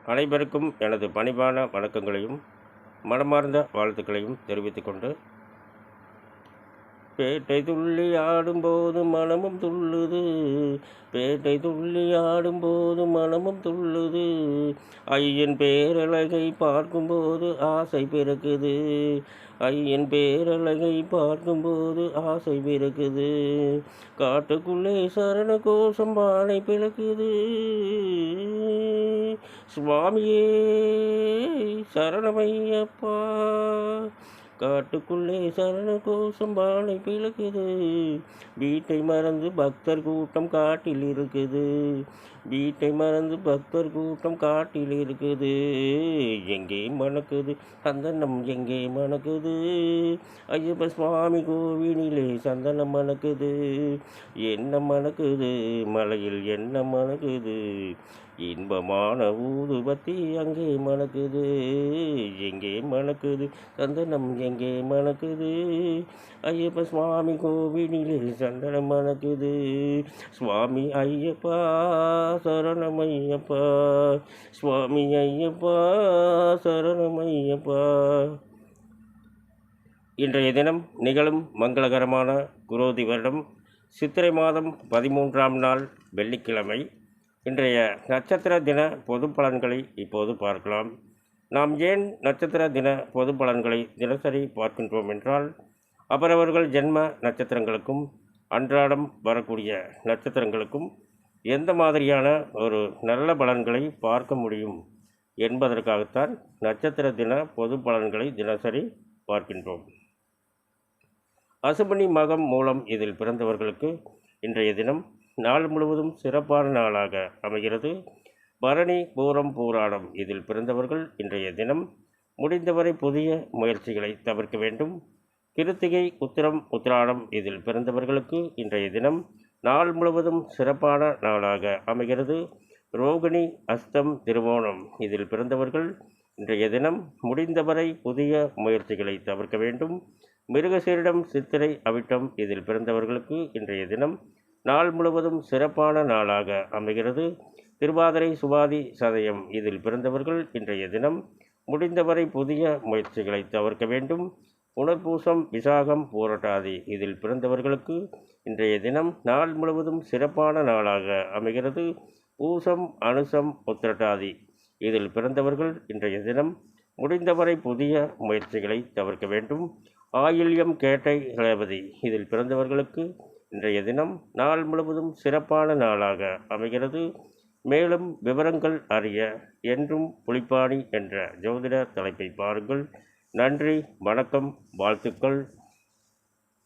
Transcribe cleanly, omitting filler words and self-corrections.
அனைவருக்கும் எனது பணிவான வணக்கங்களையும் மனமார்ந்த வாழ்த்துக்களையும் தெரிவித்துக் கொண்டு, பேட்டை துள்ளி ஆடும்போது மனமும் துள்ளுது, பேட்டை துள்ளி ஆடும்போது மனமும் துள்ளுது, ஐயன் பேரழகை பார்க்கும்போது ஆசை பிறக்குது, ஐயன் பேரழகை பார்க்கும்போது ஆசை பிறக்குது, காட்டுக்குள்ளே சரண கோஷம் வாழை பிளக்குது, சுவாமியே சரணமையப்பா, காட்டுக்குள்ளே சரண கோஷம் வாழை பிளக்குது, வீட்டை மறந்து பக்தர் கூட்டம் காட்டில் இருக்குது, வீட்டை மறந்து பக்தர் கூட்டம் காட்டில் இருக்குது, எங்கே மணக்குது சந்தனம் எங்கே மணக்குது, ஐயப்ப சுவாமி கோவிலிலே சந்தனம் மணக்குது, என்ன மணக்குது மலையில் என்ன மணக்குது, இன்பமான ஊதுபத்தி அங்கே மணக்குது, எங்கே மணக்குது சந்தனம் எங்கே மணக்குது, ஐயப்ப சுவாமி கோவிலிலே சந்தனம் மணக்குது, சுவாமி ஐயப்பா சரணமையப்பா, சுவாமி ஐயப்பா சரணமையப்பா. இன்றைய தினம் நிகழும் மங்களகரமான குரோதி வருடம் சித்திரை மாதம் 13ஆம் நாள் வெள்ளிக்கிழமை. இன்றைய நட்சத்திர தின பொது பலன்களை இப்போது பார்க்கலாம். நாம் ஏன் நட்சத்திர தின பொது பலன்களை தினசரி பார்க்கின்றோம் என்றால், அவரவர்கள் ஜென்ம நட்சத்திரங்களுக்கும் அன்றாடம் வரக்கூடிய நட்சத்திரங்களுக்கும் எந்த மாதிரியான ஒரு நல்ல பலன்களை பார்க்க முடியும் என்பதற்காகத்தான் நட்சத்திர தின பொது பலன்களை தினசரி பார்க்கின்றோம். அசுபனி மகம் மூலம் இதில் பிறந்தவர்களுக்கு இன்றைய தினம் நாள் முழுவதும் சிறப்பான நாளாக அமைகிறது. பரணி பூரம் பூராடம் இதில் பிறந்தவர்கள் இன்றைய தினம் முடிந்தவரை புதிய முயற்சிகளை தவிர்க்க வேண்டும். கிருத்திகை உத்திரம் உத்திராடம் இதில் பிறந்தவர்களுக்கு இன்றைய தினம் நாள் முழுவதும் சிறப்பான நாளாக அமைகிறது. ரோகிணி அஸ்தம் திருவோணம் இதில் பிறந்தவர்கள் இன்றைய தினம் முடிந்தவரை புதிய முயற்சிகளை தவிர்க்க வேண்டும். மிருகசீரிடம் சித்திரை அவிட்டம் இதில் பிறந்தவர்களுக்கு இன்றைய தினம் நாள் முழுவதும் சிறப்பான நாளாக அமைகிறது. திருவாதிரை சுவாதி சதயம் இதில் பிறந்தவர்கள் இன்றைய தினம் முடிந்தவரை புதிய முயற்சிகளை தவிர்க்க வேண்டும். புனர்பூசம் விசாகம் பூரட்டாதி இதில் பிறந்தவர்களுக்கு இன்றைய தினம் நாள் முழுவதும் சிறப்பான நாளாக அமைகிறது. பூசம் அனுசம் உத்திரட்டாதி இதில் பிறந்தவர்கள் இன்றைய தினம் முடிந்தவரை புதிய முயற்சிகளை தவிர்க்க வேண்டும். ஆயில்யம் கேட்டை ரேவதி இதில் பிறந்தவர்களுக்கு இன்றைய தினம் நாள் முழுவதும் சிறப்பான நாளாக அமைகிறது. மேலும் விவரங்கள் அறிய என்றும் புலிப்பாணி என்ற ஜோதிட தலைப்பை பாருங்கள். நன்றி, வணக்கம், வாழ்த்துக்கள்.